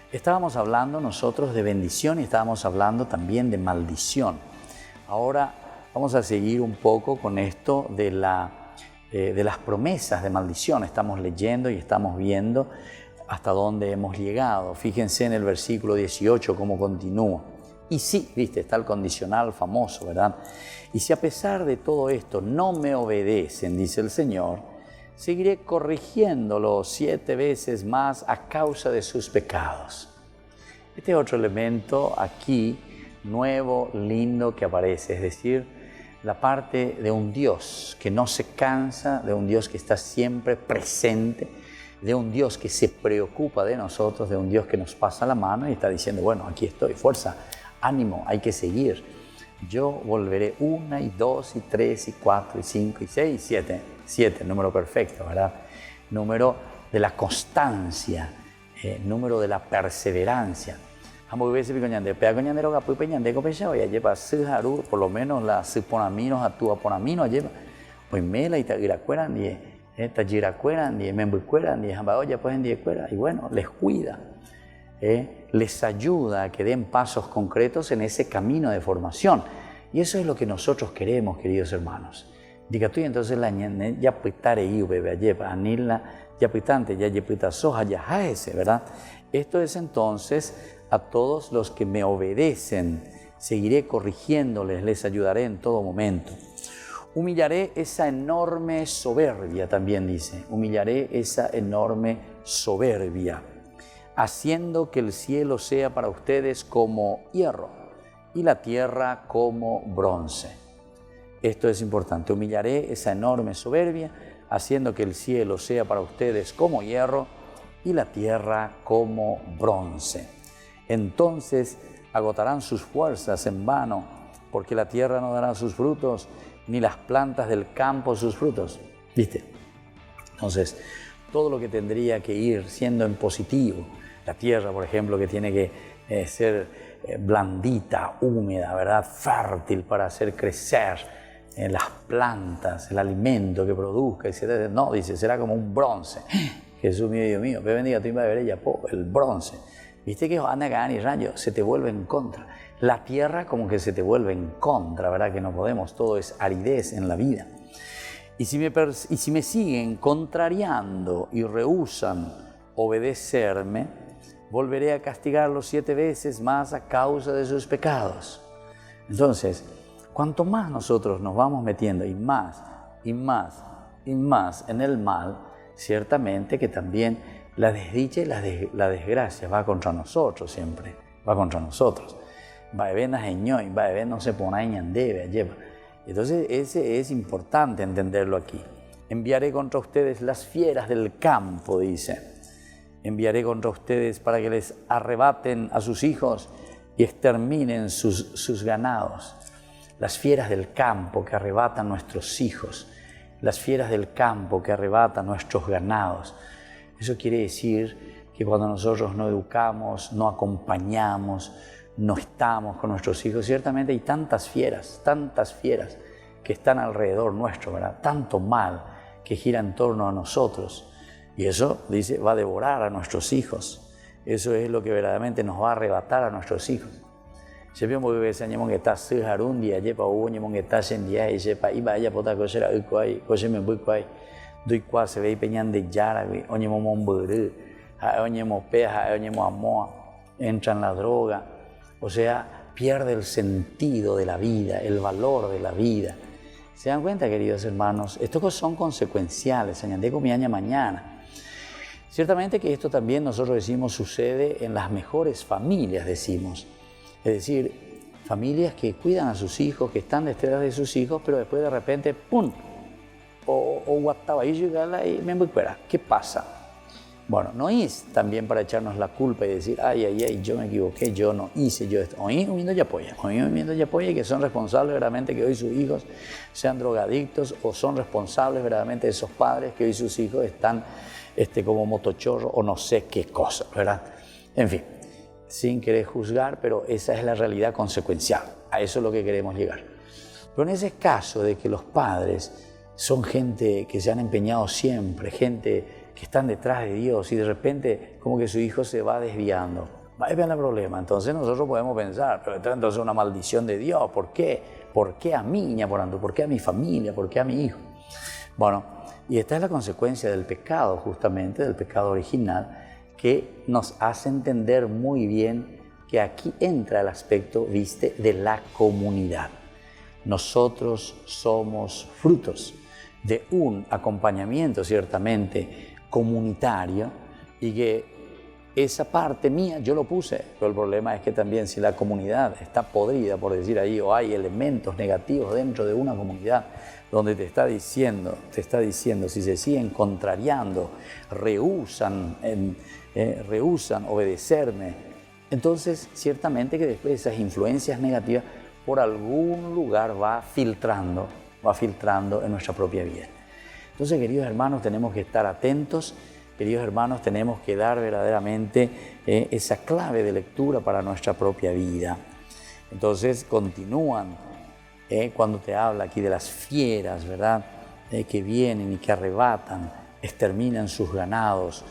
estábamos hablando nosotros de bendición y estábamos hablando también de maldición. Ahora vamos a seguir un poco con esto de las promesas de maldición. Estamos leyendo y estamos viendo hasta dónde hemos llegado. Fíjense en el versículo 18 cómo continúa. Y sí, viste, está el condicional famoso, ¿verdad? Y si a pesar de todo esto no me obedecen, dice el Señor, seguiré corrigiéndolo 7 veces más a causa de sus pecados. Este es otro elemento aquí, nuevo, lindo que aparece, es decir, la parte de un Dios que no se cansa, de un Dios que está siempre presente, de un Dios que se preocupa de nosotros, de un Dios que nos pasa la mano y está diciendo, bueno, aquí estoy, fuerza, ánimo, hay que seguir. Yo volveré 1 y 2 y 3 y 4 y 5 y 6 y 7. 7, número perfecto, ¿verdad? Número de la constancia, número de la perseverancia. Ambos veces picoñande, pea coñandero capu peñande copechao y lleva haru, por lo menos la siponaminos a tu aponamino lleva. Pues mela y tagiracueran y tagiracueran y membucueran y jambaoya pues en diecuera y bueno, les cuida. Les ayuda a que den pasos concretos en ese camino de formación. Y eso es lo que nosotros queremos, queridos hermanos. Diga tú, entonces la ñene ya pitare y bebé lleva anila ya pitante ya yepita soja ya jaese, ¿verdad? Esto es entonces a todos los que me obedecen, seguiré corrigiéndoles, les ayudaré en todo momento. Humillaré esa enorme soberbia, también dice, humillaré esa enorme soberbia, haciendo que el cielo sea para ustedes como hierro y la tierra como bronce. Esto es importante, humillaré esa enorme soberbia, haciendo que el cielo sea para ustedes como hierro y la tierra como bronce. Entonces agotarán sus fuerzas en vano, porque la tierra no dará sus frutos, ni las plantas del campo sus frutos. ¿Viste? Entonces, todo lo que tendría que ir siendo en positivo, la tierra, por ejemplo, que tiene que ser blandita, húmeda, ¿verdad? Fértil para hacer crecer las plantas, el alimento que produzca, etc. No, dice, será como un bronce. Jesús mío, Dios mío, ve bendiga tu iba de ella, el bronce. ¿Viste que anda acá y rayo? Se te vuelve en contra. La tierra como que se te vuelve en contra, ¿verdad? Que no podemos, todo es aridez en la vida. Y si me siguen contrariando y rehúsan obedecerme, volveré a castigarlos 7 veces más a causa de sus pecados. Entonces, cuanto más nosotros nos vamos metiendo y más en el mal, ciertamente que también la desdicha y la desgracia va contra nosotros siempre, va contra nosotros. Va a ver va a ver no se pone ñandebe, lleva. Entonces ese es importante entenderlo aquí. Enviaré contra ustedes las fieras del campo, dice. Enviaré contra ustedes para que les arrebaten a sus hijos y exterminen sus ganados. Las fieras del campo que arrebatan nuestros hijos, las fieras del campo que arrebatan nuestros ganados. Eso quiere decir que cuando nosotros no educamos, no acompañamos, no estamos con nuestros hijos, ciertamente hay tantas fieras que están alrededor nuestro, ¿verdad? Tanto mal que gira en torno a nosotros. Y eso, dice, va a devorar a nuestros hijos. Eso es lo que verdaderamente nos va a arrebatar a nuestros hijos. Siempre me enseñamos que está sujarun día, yepa uñemo que está en día y yepa iba ella pota cosera uy coche me voy cuai doy cua se ve peñan de yara oñemo momburu oñemo peja oñemo amoa entra en la droga, o sea, pierde el sentido de la vida, el valor de la vida. ¿Se dan cuenta, queridos hermanos? Estos son consecuenciales, añade comiaña mañana. Ciertamente que esto también nosotros decimos sucede en las mejores familias, decimos. Es decir, familias que cuidan a sus hijos, que están detrás de sus hijos, pero después de repente, ¡pum! O guataba y llegala y me envuelve. ¿Qué pasa? Bueno, no es también para echarnos la culpa y decir, ay, yo me equivoqué, yo no hice yo esto. Hoy un ya apoya y que son responsables verdaderamente que hoy sus hijos sean drogadictos o son responsables verdaderamente de esos padres que hoy sus hijos están como motochorro o no sé qué cosa, ¿verdad? En fin, sin querer juzgar, pero esa es la realidad consecuencial. A eso es lo que queremos llegar. Pero en ese caso de que los padres son gente que se han empeñado siempre, gente que están detrás de Dios y de repente como que su hijo se va desviando, ahí viene el problema. Entonces nosotros podemos pensar, pero entonces es una maldición de Dios. ¿Por qué? ¿Por qué a mí, ñaporando? ¿Por qué a mi familia? ¿Por qué a mi hijo? Bueno, y esta es la consecuencia del pecado, justamente, del pecado original, que nos hace entender muy bien que aquí entra el aspecto, viste, de la comunidad. Nosotros somos frutos de un acompañamiento ciertamente comunitario y que esa parte mía yo lo puse, pero el problema es que también si la comunidad está podrida, por decir ahí, o hay elementos negativos dentro de una comunidad donde te está diciendo si se siguen contrariando, rehúsan obedecerme, entonces ciertamente que después esas influencias negativas por algún lugar va filtrando en nuestra propia vida. Entonces, queridos hermanos, tenemos que estar atentos, queridos hermanos, tenemos que dar verdaderamente esa clave de lectura para nuestra propia vida. Entonces, continúan cuando te habla aquí de las fieras, ¿verdad? Que vienen y que arrebatan, exterminan sus ganados.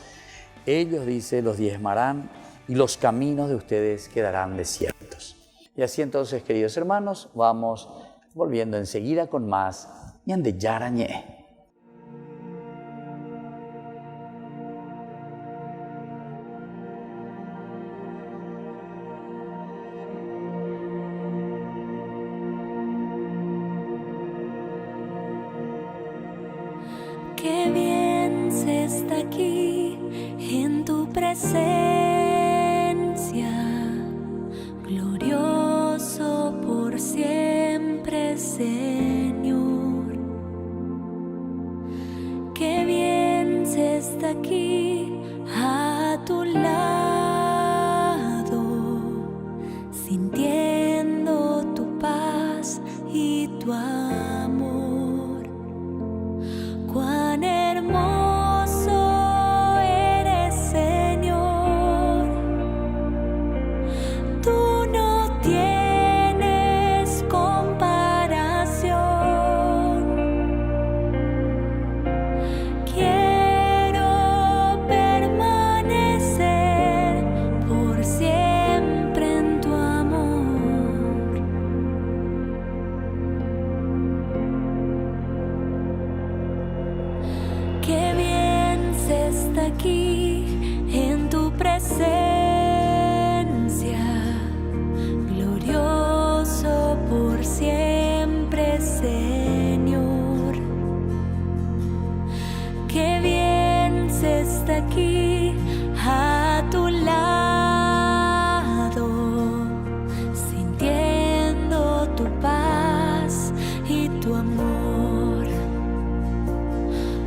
Ellos, dice, los diezmarán y los caminos de ustedes quedarán desiertos. Y así entonces, queridos hermanos, vamos volviendo enseguida con más Ñande Yarañé. Qué bien se está aquí en tu presencia, glorioso por siempre, Señor. Qué bien se está aquí a tu lado, sintiendo tu paz y tu amor. Cuán hermoso eres, Señor. Tú no tienes comparación. Quiero permanecer por siempre en tu amor. Qué bien se está aquí en tu presencia, glorioso por siempre, Señor. Qué bien se está aquí a tu lado, sintiendo tu paz y tu amor.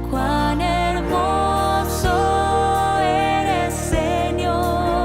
Cuán hermoso eres, Señor.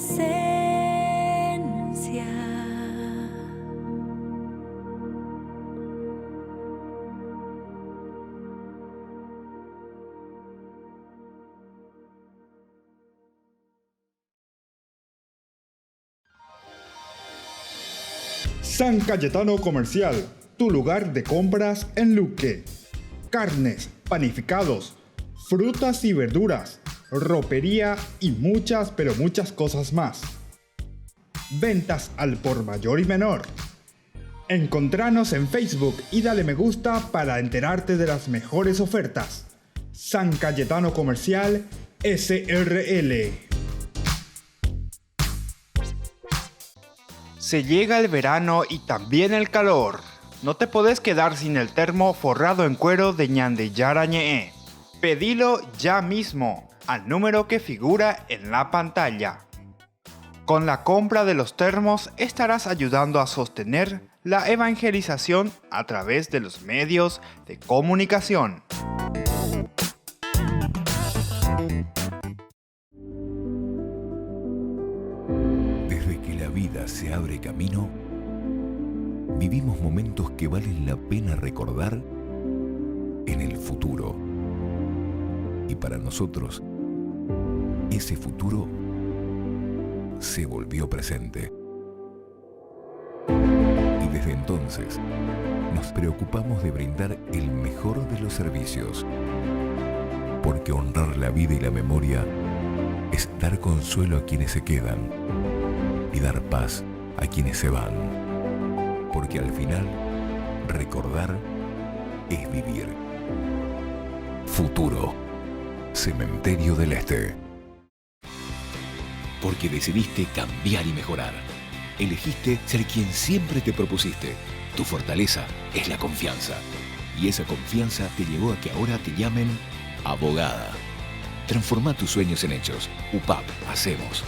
presencia. San Cayetano Comercial, tu lugar de compras en Luque. Carnes, panificados, frutas y verduras, ropería y muchas, pero muchas cosas más. Ventas al por mayor y menor. Encontranos en Facebook y dale me gusta para enterarte de las mejores ofertas. San Cayetano Comercial, SRL. Se llega el verano y también el calor. No te podés quedar sin el termo forrado en cuero de Ñandeyara Ñe'e. Pedilo ya mismo al número que figura en la pantalla. Con la compra de los termos estarás ayudando a sostener la evangelización a través de los medios de comunicación. Desde que la vida se abre camino, vivimos momentos que valen la pena recordar en el futuro. Y para nosotros, ese futuro se volvió presente. Y desde entonces, nos preocupamos de brindar el mejor de los servicios. Porque honrar la vida y la memoria es dar consuelo a quienes se quedan y dar paz a quienes se van. Porque al final, recordar es vivir. Futuro. Cementerio del Este. Porque decidiste cambiar y mejorar. Elegiste ser quien siempre te propusiste. Tu fortaleza es la confianza. Y esa confianza te llevó a que ahora te llamen abogada. Transforma tus sueños en hechos. UPAP, hacemos.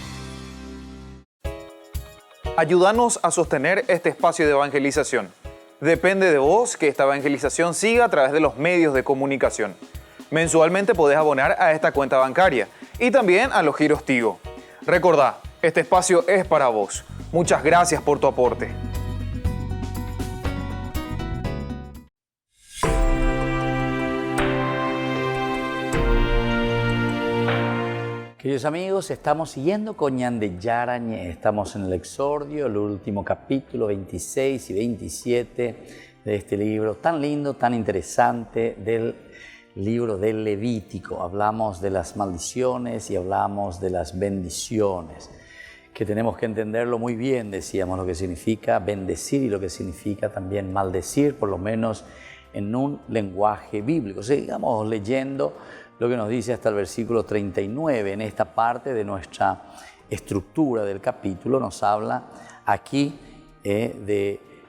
Ayúdanos a sostener este espacio de evangelización. Depende de vos que esta evangelización siga a través de los medios de comunicación. Mensualmente podés abonar a esta cuenta bancaria y también a los giros Tigo. Recordá, este espacio es para vos. Muchas gracias por tu aporte. Queridos amigos, estamos siguiendo con Ñandeyara Ñe'e. Estamos en el Exordio, el último capítulo 26 y 27 de este libro tan lindo, tan interesante del libro del Levítico. Hablamos de las maldiciones y hablamos de las bendiciones, que tenemos que entenderlo muy bien, decíamos, lo que significa bendecir y lo que significa también maldecir, por lo menos en un lenguaje bíblico. Sigamos leyendo lo que nos dice hasta el versículo 39. En esta parte de nuestra estructura del capítulo nos habla aquí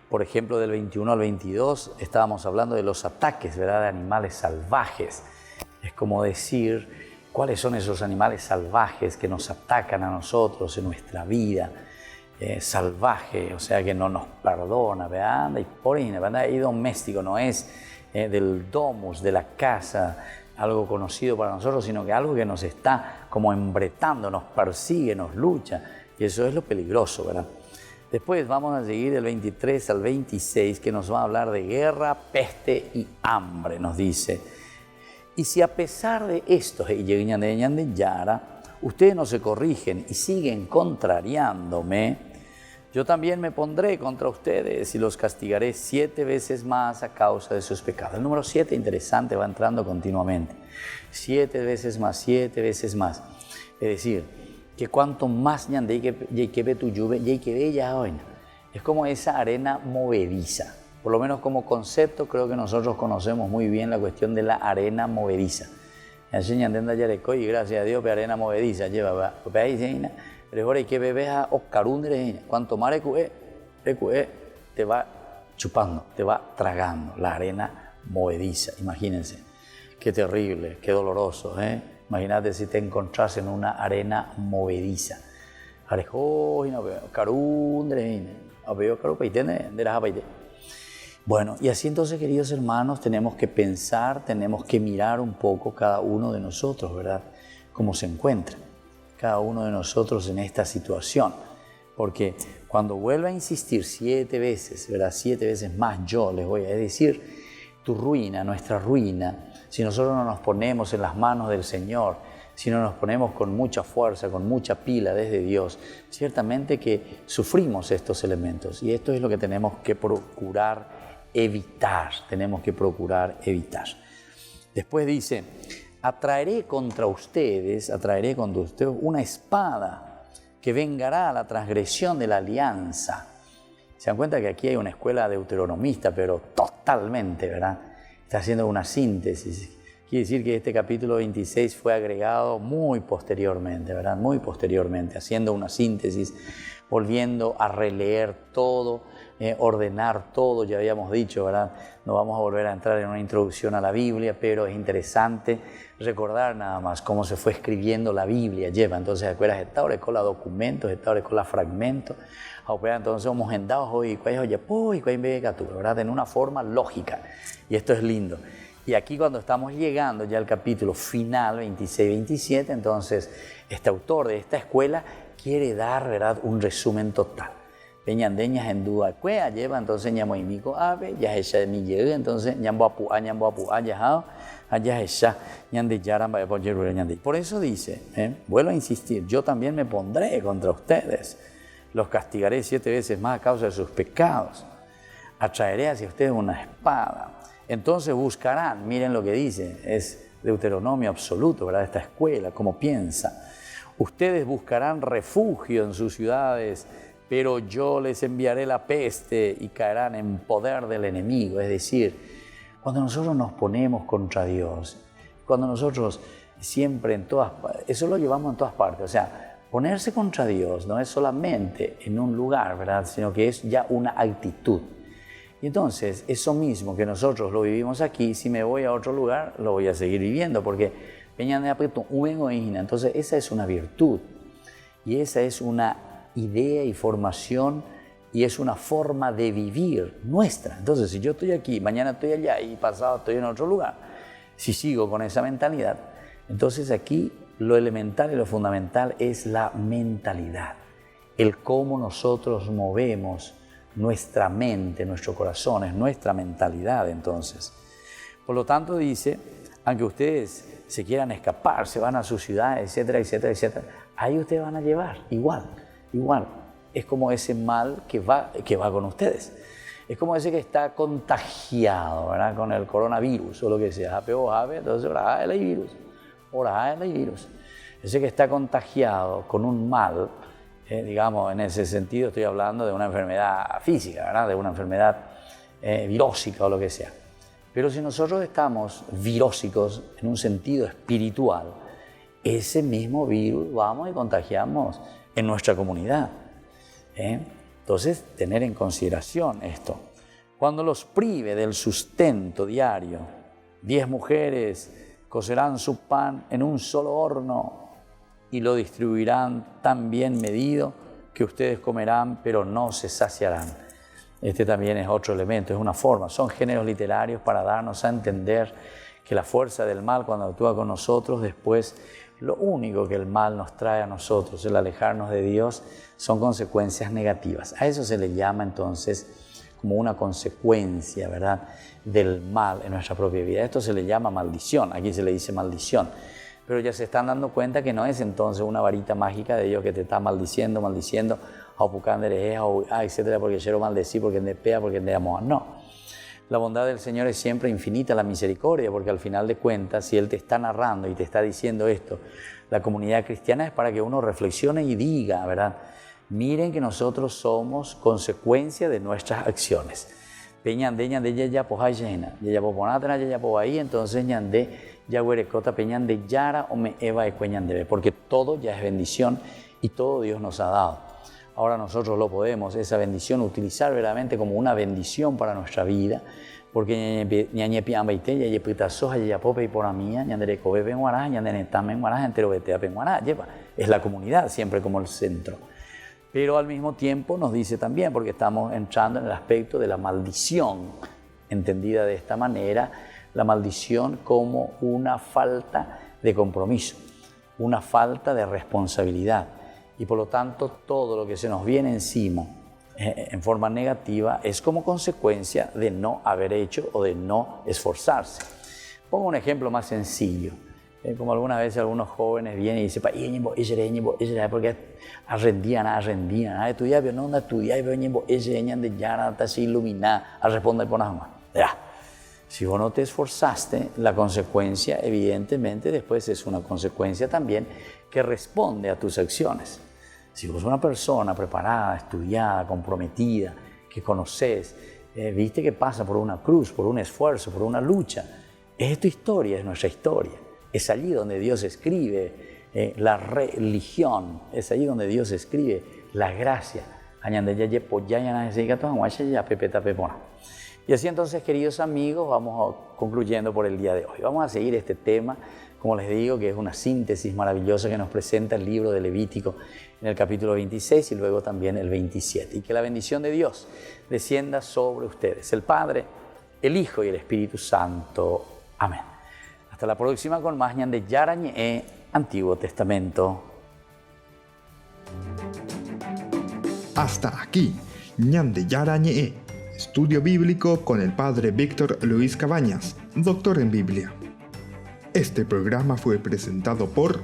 por ejemplo, del 21 al 22, estábamos hablando de los ataques, ¿verdad?, de animales salvajes. Es como decir, ¿cuáles son esos animales salvajes que nos atacan a nosotros en nuestra vida? Salvaje, o sea, que no nos perdona, ¿verdad? Y por ahí, ¿verdad? Y doméstico no es del domus, de la casa, algo conocido para nosotros, sino que algo que nos está como embretando, nos persigue, nos lucha. Y eso es lo peligroso, ¿verdad? Después vamos a seguir del 23 al 26, que nos va a hablar de guerra, peste y hambre, nos dice. Y si a pesar de esto, ustedes no se corrigen y siguen contrariándome, yo también me pondré contra ustedes y los castigaré 7 veces más a causa de sus pecados. El número 7, interesante, va entrando continuamente. 7 veces más, 7 veces más. Es decir, que cuanto más es como esa arena movediza. Por lo menos como concepto creo que nosotros conocemos muy bien la cuestión de la arena movediza. Y gracias a Dios, arena movediza lleva. Pero ahora hay que beber a Oscarundre. Cuanto más te va chupando, te va tragando la arena movediza. Imagínense, qué terrible, qué doloroso, Imagínate si te encontrás en una arena movediza. Bueno, y así entonces, queridos hermanos, tenemos que pensar, tenemos que mirar un poco cada uno de nosotros, ¿verdad? Cómo se encuentra. cada uno de nosotros en esta situación. Porque cuando vuelva a insistir 7 veces, ¿verdad? 7 veces más yo les voy a decir, tu ruina, nuestra ruina, si nosotros no nos ponemos en las manos del Señor, si no nos ponemos con mucha fuerza, con mucha pila desde Dios, ciertamente que sufrimos estos elementos. Y esto es lo que tenemos que procurar evitar. Tenemos que procurar evitar. Después dice, atraeré contra ustedes una espada que vengará a la transgresión de la alianza. Se dan cuenta que aquí hay una escuela deuteronomista, pero totalmente, ¿verdad? Está haciendo una síntesis. Quiere decir que este capítulo 26 fue agregado muy posteriormente, ¿verdad? Muy posteriormente, haciendo una síntesis, volviendo a releer todo, ordenar todo, ya habíamos dicho, ¿verdad? No vamos a volver a entrar en una introducción a la Biblia, pero es interesante recordar nada más cómo se fue escribiendo la Biblia. Entonces, ¿acuerdas? Esta hora con los documentos, esta hora con los fragmentos, entonces somos endados hoy, ¿verdad? En una forma lógica. Y esto es lindo. Y aquí cuando estamos llegando ya al capítulo final, 26-27, entonces este autor de esta escuela quiere dar, ¿verdad?, un resumen total. Peñandeñas en duda cuea lleva, entonces ñamo y mico ave, ya ella mi llegue, entonces ñambo apu, ya allá ella, ñande yaran va por yerure ñande. Por eso dice, vuelvo a insistir, yo también me pondré contra ustedes, los castigaré 7 veces más a causa de sus pecados, atraeré hacia ustedes una espada. Entonces buscarán, miren lo que dice, es Deuteronomio absoluto, ¿verdad? Esta escuela, cómo piensa. Ustedes buscarán refugio en sus ciudades, pero yo les enviaré la peste y caerán en poder del enemigo. Es decir, cuando nosotros nos ponemos contra Dios, cuando nosotros siempre eso lo llevamos en todas partes. O sea, ponerse contra Dios no es solamente en un lugar, ¿verdad? Sino que es ya una actitud. Y entonces, eso mismo que nosotros lo vivimos aquí, si me voy a otro lugar, lo voy a seguir viviendo, porque entonces esa es una virtud, y esa es una idea y formación, y es una forma de vivir nuestra. Entonces, si yo estoy aquí, mañana estoy allá, y pasado estoy en otro lugar, si sigo con esa mentalidad, entonces aquí lo elemental y lo fundamental es la mentalidad, el cómo nosotros movemos nuestra mente, nuestro corazón, es nuestra mentalidad entonces. Por lo tanto dice, aunque ustedes se quieran escapar, se van a su ciudad, etcétera, etcétera, etcétera, ahí ustedes van a llevar, igual. Es como ese mal que va con ustedes. Es como ese que está contagiado, ¿verdad?, con el coronavirus o lo que sea, entonces ahora hay virus. Ese que está contagiado con un mal, digamos, en ese sentido estoy hablando de una enfermedad física, ¿verdad?, de una enfermedad virósica o lo que sea. Pero si nosotros estamos virósicos en un sentido espiritual, ese mismo virus vamos y contagiamos en nuestra comunidad. Entonces, tener en consideración esto. Cuando los prive del sustento diario, 10 mujeres cocerán su pan en un solo horno y lo distribuirán tan bien medido que ustedes comerán, pero no se saciarán. Este también es otro elemento, es una forma. Son géneros literarios para darnos a entender que la fuerza del mal, cuando actúa con nosotros, después lo único que el mal nos trae a nosotros, el alejarnos de Dios, son consecuencias negativas. A eso se le llama entonces como una consecuencia, ¿verdad?, del mal en nuestra propia vida. Esto se le llama maldición, aquí se le dice maldición. Pero ya se están dando cuenta que no es entonces una varita mágica de Dios que te está maldiciendo, etcétera, porque quiero maldecir, porque te pega, porque te amo. No. La bondad del Señor es siempre infinita, la misericordia, porque al final de cuentas, si Él te está narrando y te está diciendo esto, la comunidad cristiana es para que uno reflexione y diga, ¿verdad? Miren que nosotros somos consecuencia de nuestras acciones. Entonces porque todo ya es bendición y todo Dios nos ha dado. Ahora nosotros lo podemos, esa bendición, utilizar verdaderamente como una bendición para nuestra vida, porque es la comunidad siempre como el centro. Pero al mismo tiempo nos dice también, porque estamos entrando en el aspecto de la maldición, entendida de esta manera, la maldición como una falta de compromiso. una falta de responsabilidad. Y por lo tanto, todo lo que se nos viene encima en forma negativa es como consecuencia de no haber hecho o de no esforzarse. Pongo un ejemplo más sencillo. Como algunas veces algunos jóvenes vienen y dicen, porque arrendían, estudiar, pero no estudiar, pero de ya se iluminar, a responder por nada más. Ya. Si vos no te esforzaste, la consecuencia evidentemente después es una consecuencia también que responde a tus acciones. Si vos sos una persona preparada, estudiada, comprometida, que conoces, viste que pasa por una cruz, por un esfuerzo, por una lucha, es tu historia, es nuestra historia. Es allí donde Dios escribe la religión, es allí donde Dios escribe la gracia. Y así entonces, queridos amigos, vamos concluyendo por el día de hoy. Vamos a seguir este tema, como les digo, que es una síntesis maravillosa que nos presenta el libro de Levítico en el capítulo 26 y luego también el 27. Y que la bendición de Dios descienda sobre ustedes, el Padre, el Hijo y el Espíritu Santo. Amén. Hasta la próxima con más Ñande Yarañe, Antiguo Testamento. Hasta aquí, Ñande Yarañe, estudio bíblico con el Padre Víctor Luis Cabañas, doctor en Biblia. Este programa fue presentado por